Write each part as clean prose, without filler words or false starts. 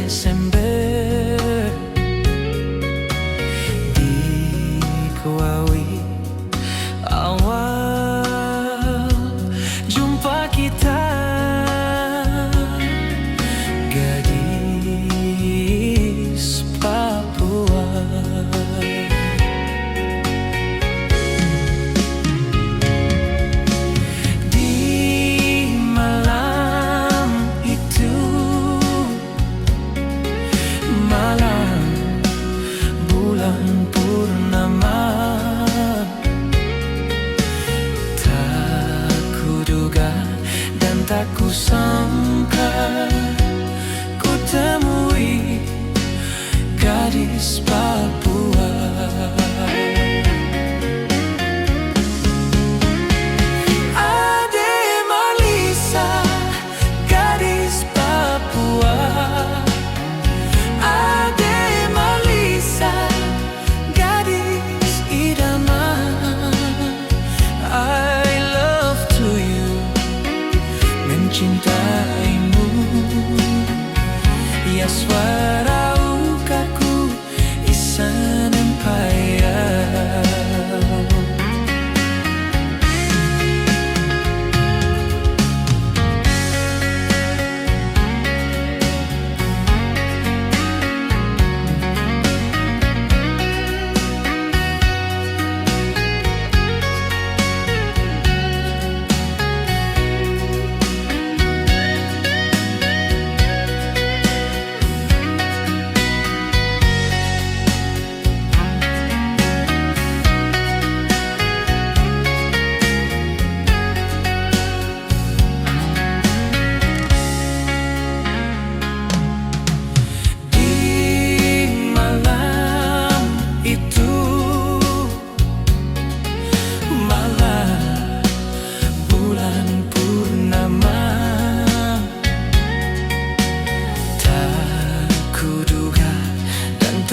Desember dikuawi awal jumpa kita, gadis Papua. Di malam itu, malam bulan purnama, tak kuduga dan tak kusangka ku temui gadis Papua. Ade Marlisa, gadis Papua. Ade Marlisa, gadis idaman. I love to you, mencintaimu. Ya suara ukaku isan empaya.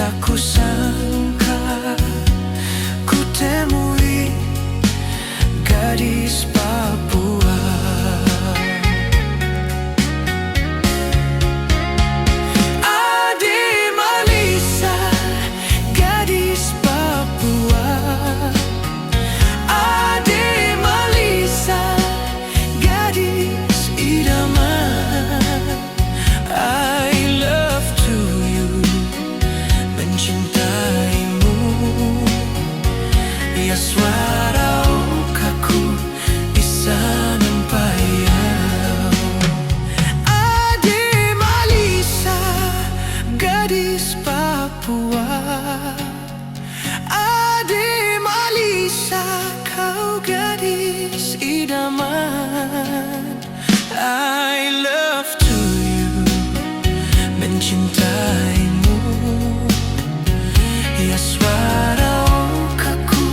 Tak kusangka ku temui gadis Papua. Ade Marlisa, gadis Papua. Ade Marlisa, gadis idaman. I love to you, mencintaimu. Ya suara ukaku isan empayau. Ade Marlisa, gadis Papua. Ade Marlisa, kau gadis idaman. I love to you, mencintaimu. Ya suara ukaku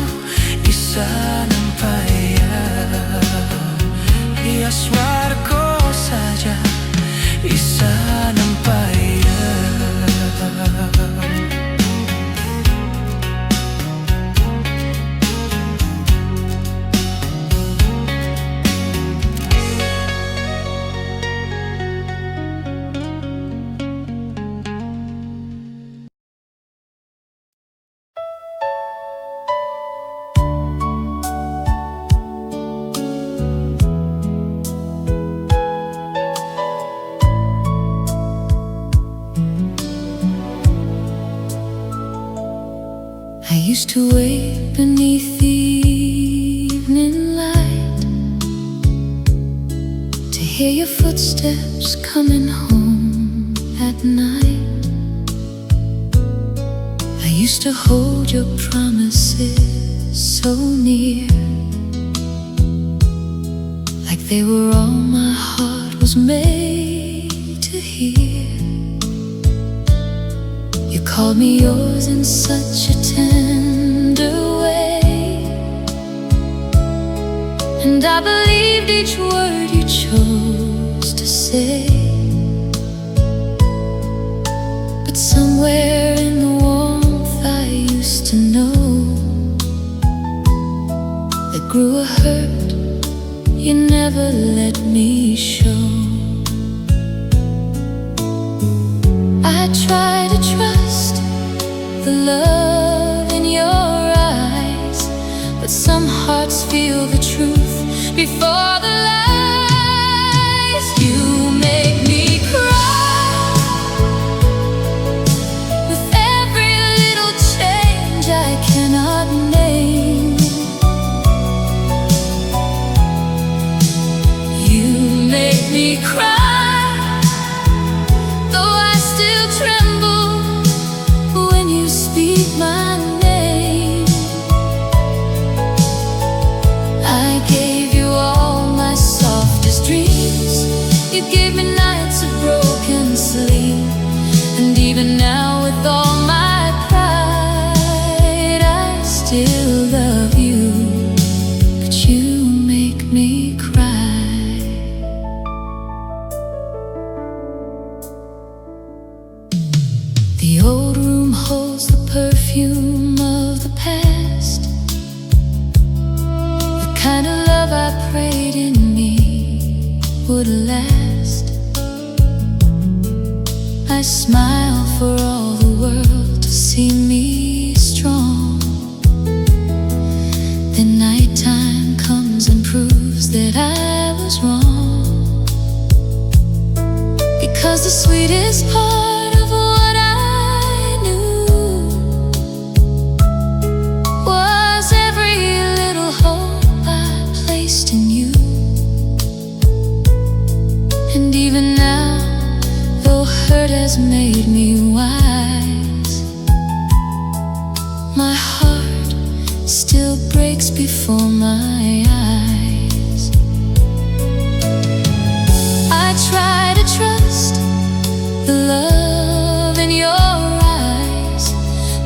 isan empayau. Ya suaraku saja isan empayau. I used to wait beneath the evening light to hear your footsteps coming home at night. I used to hold your promises so near, like they were all my heart was made to hear. You called me yours in such a tender way, and I believed each word you chose to say. But somewhere in the warmth I used to know, there grew a hurt you never let me show. try to trust the love in your eyes, but some hearts feel the truth before the lies. You make me cry with every little change I cannot name. You make me cry, though I still tremble when you speak my name. I gave you all my softest dreams. You gave me nights of broken sleep. And even now, with all my pride, I still love you, but you make me cry. The old room holds the perfume of the past, the kind of love I prayed in me would last. I smile for all the world to see me strong. Then nighttime comes and proves that I was wrong, because the sweetest part of what I knew was every little hope I placed in you. And even now, though hurt has made me wise, my heart still breaks before my eyes. I try to trust the love in your eyes,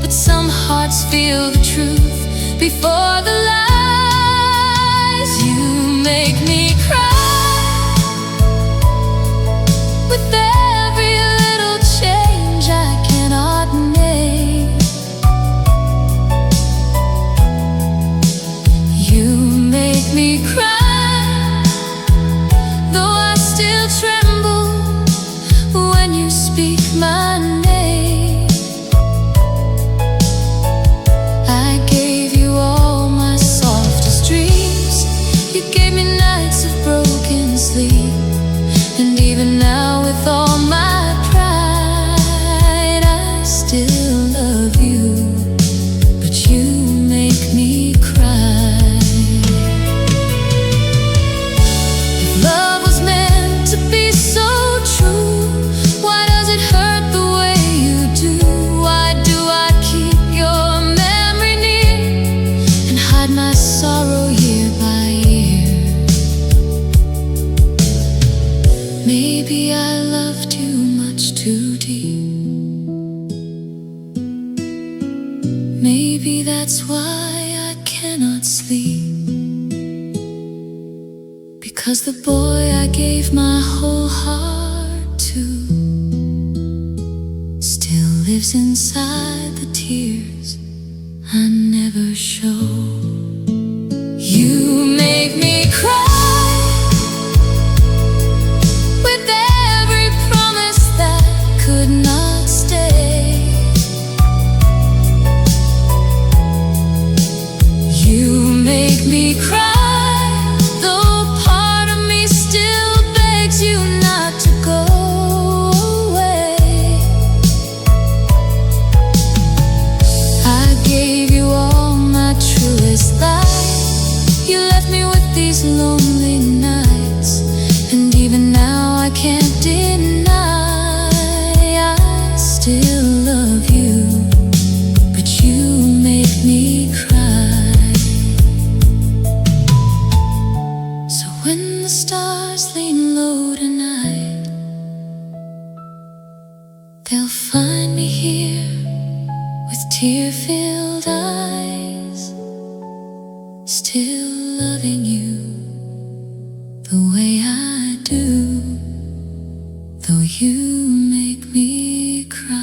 but some hearts feel the truth before the lies. You make me cry with every little change I cannot name. You make me cry, though I still tremble when you speak my name. I gave you all my softest dreams. You gave me nights of broken sleep. And even now, with all my pride, I still love you, but you make me cry. If love was meant to be so true, why does it hurt the way you do? Why do I keep your memory near and hide my sorrow year by year? Maybe I loved you much too deep. Maybe that's why I cannot sleep, because the boy I gave my whole heart to still lives inside the tears I never show. You make me cry with every promise that could not stay. You make me cry, though part of me still begs you not to go away. I gave you all my truest life. You left me with these lonely nights. And even now I can't deny I still love you, but you make me cry. So when the stars lean low tonight, they'll find me here with tear-filled eyes, still loving you the way I do, though you make me cry.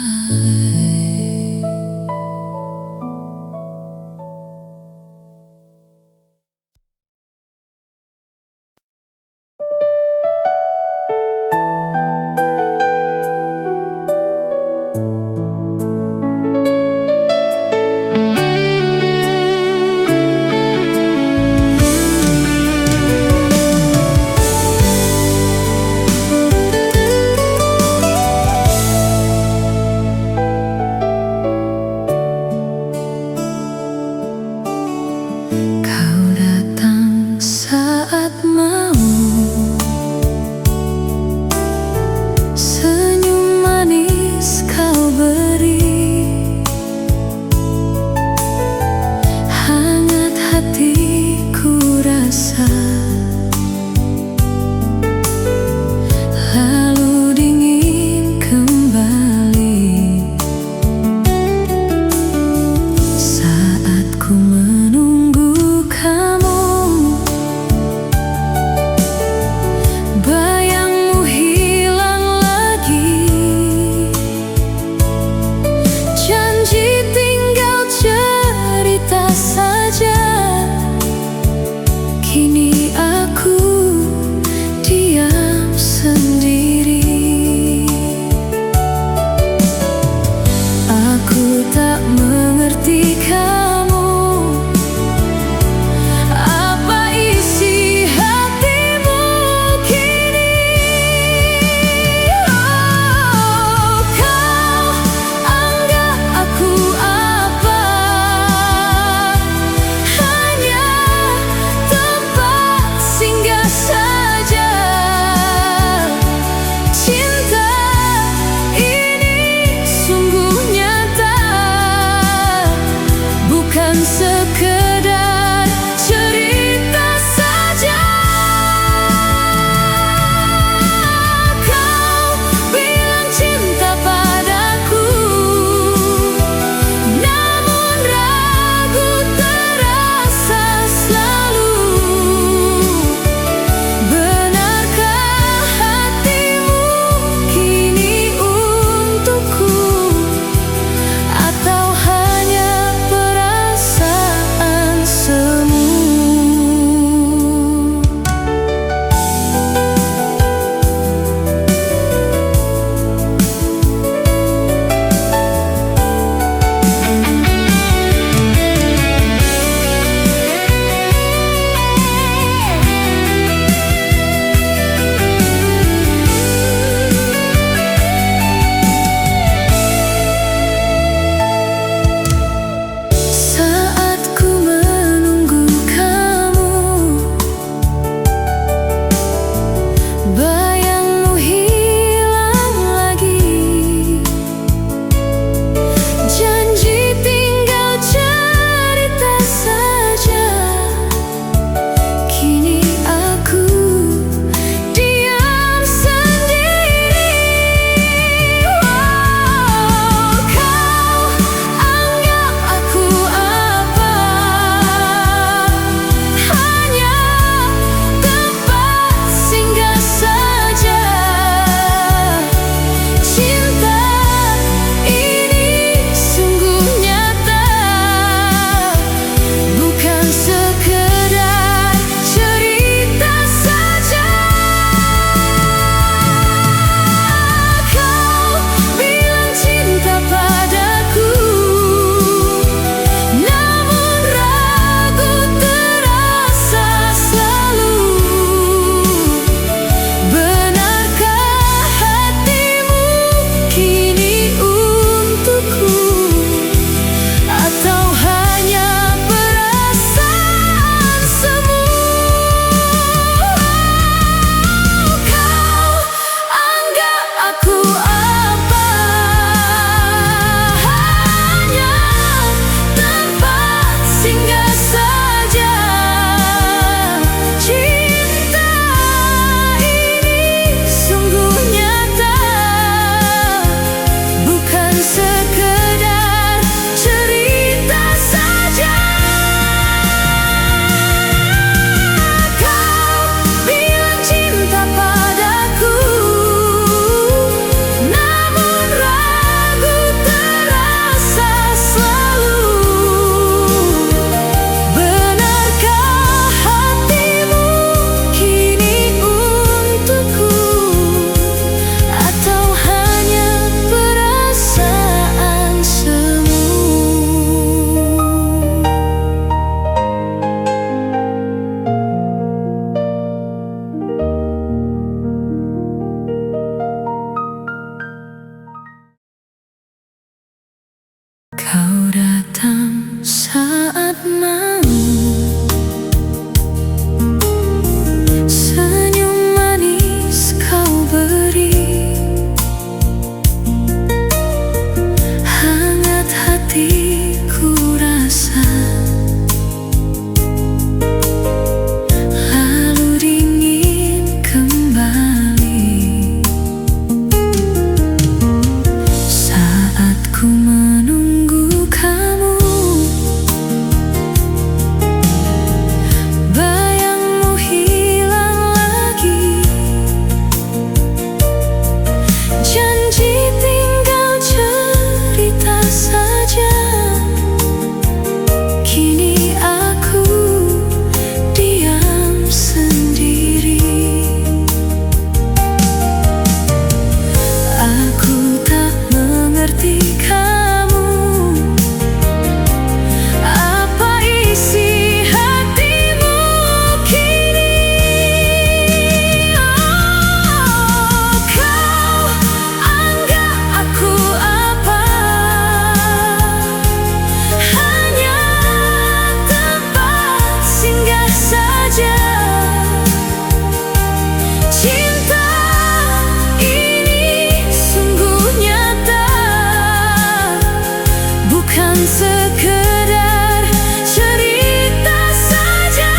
Kau datang saat mau, senyum manis kau beri, hangat hatiku rasa, lalu dingin kembali. Saat ku menunggu kamu, bayangmu hilang lagi, janji tinggal cerita saja. Kini aku diam sendiri. Aku tak mengerti kamu, apa isi hatimu kini. Oh, kau anggap aku apa? Hanya tempat singgah saja. Cinta ini sungguh nyata, bukan sekedar cerita saja.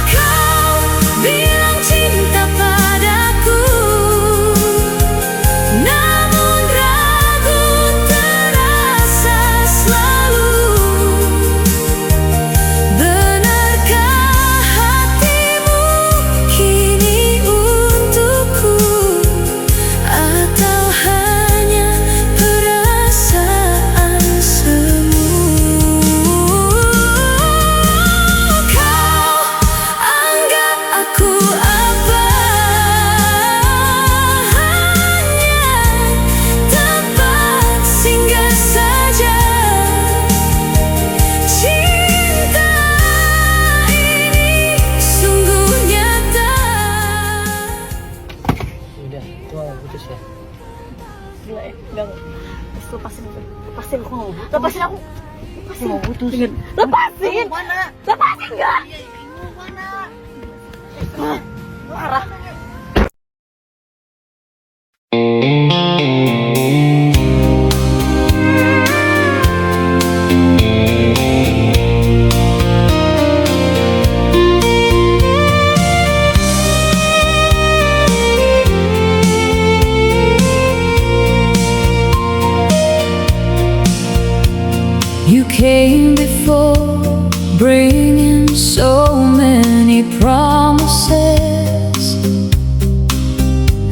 Kau bilang cinta padaku, namun ragu terasa selalu. Benarkah hatimu kini untukku, atau hanya perasaan semu? Kau anggap aku apa? Hanya tempat singgah saja. Cinta ini sungguh nyata. Udah, gua mau putus ya. Gila ya, enggak. Lepasin aku. Lepasin aku nggak mau. Lepasin aku. Lepasin. Mau putus. Dengar. Lepasin. Mana? Lepasin enggak? Mana? Marah. You came before, bringing so many promises.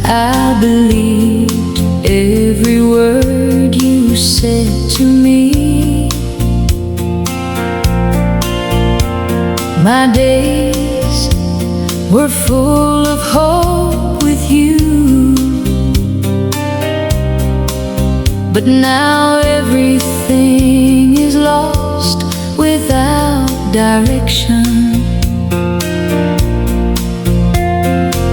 I believed every word you said to me. My days were full of hope with you, but now everything is lost without direction.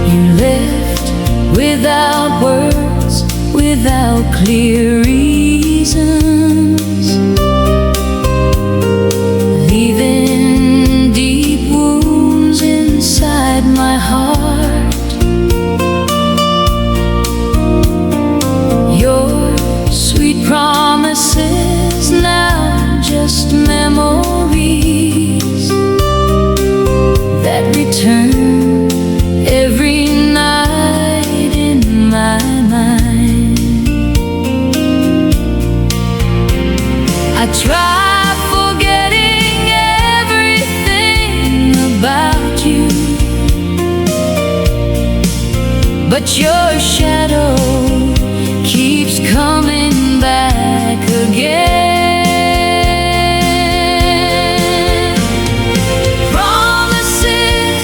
You left without words, without clear reasons, leaving deep wounds inside my heart. Your sweet promises now just memories that return every night in my mind. I try forgetting everything about you, but your shadow keeps coming back again. Promises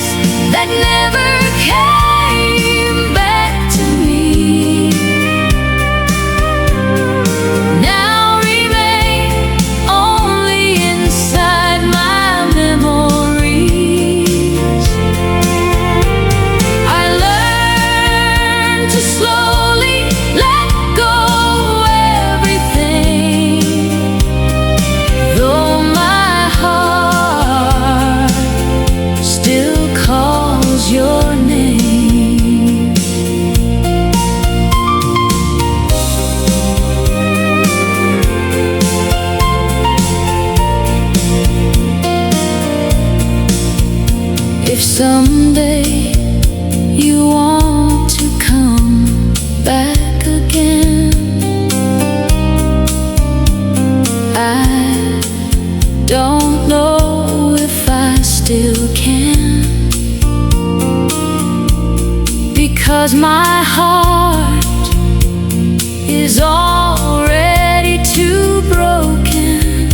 that never came back to me now remain only inside my memories. I learned to slowly let go 'cause my heart is already too broken,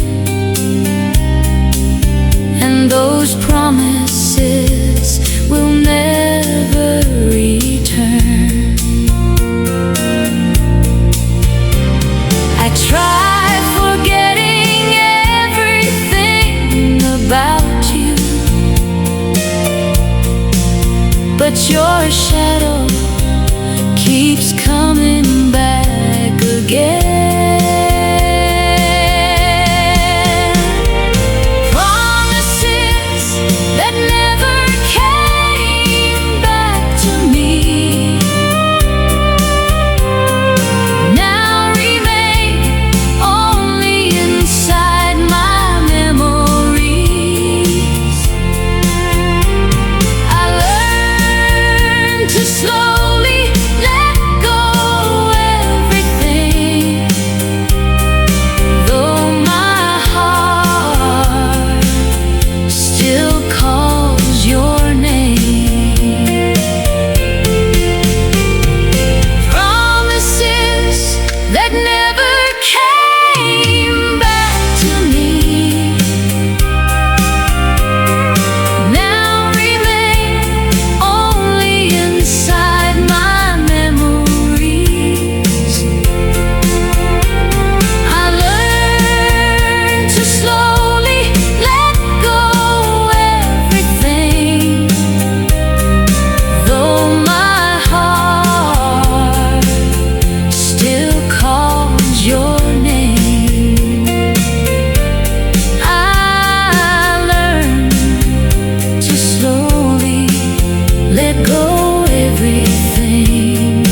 and those promises will never return. I try forgetting everything about you, but your shadow keeps coming back again. Promises that never came back to me now remain only inside my memories. I learned to slowly let go everything, though my heart still calls your name. Promises that never came back to me now remain only inside my memories. I learned to slowly let go everything, though my heart still calls your name. I learned to slowly let go everything,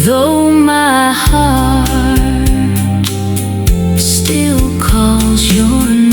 though my heart still calls your name.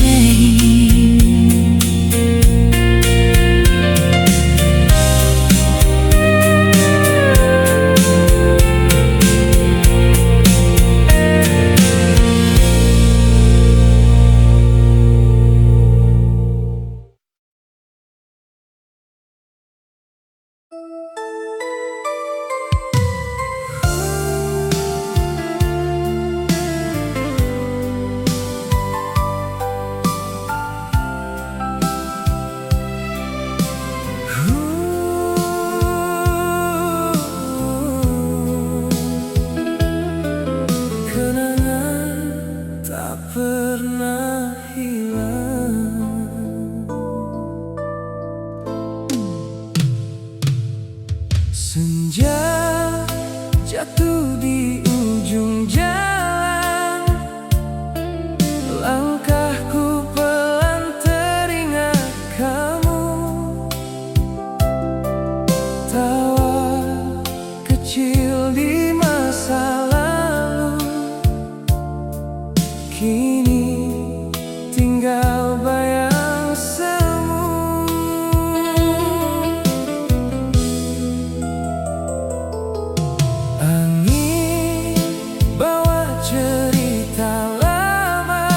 Kenangan tak pernah hilang. Senja jatuh di ujung jalan, langkahku pelan teringat kamu. Tawa kecil di masa lalu kini tinggal bayang semu. Angin bawa cerita lama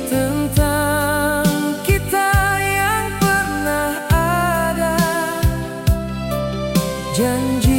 tentang kita yang pernah ada, janji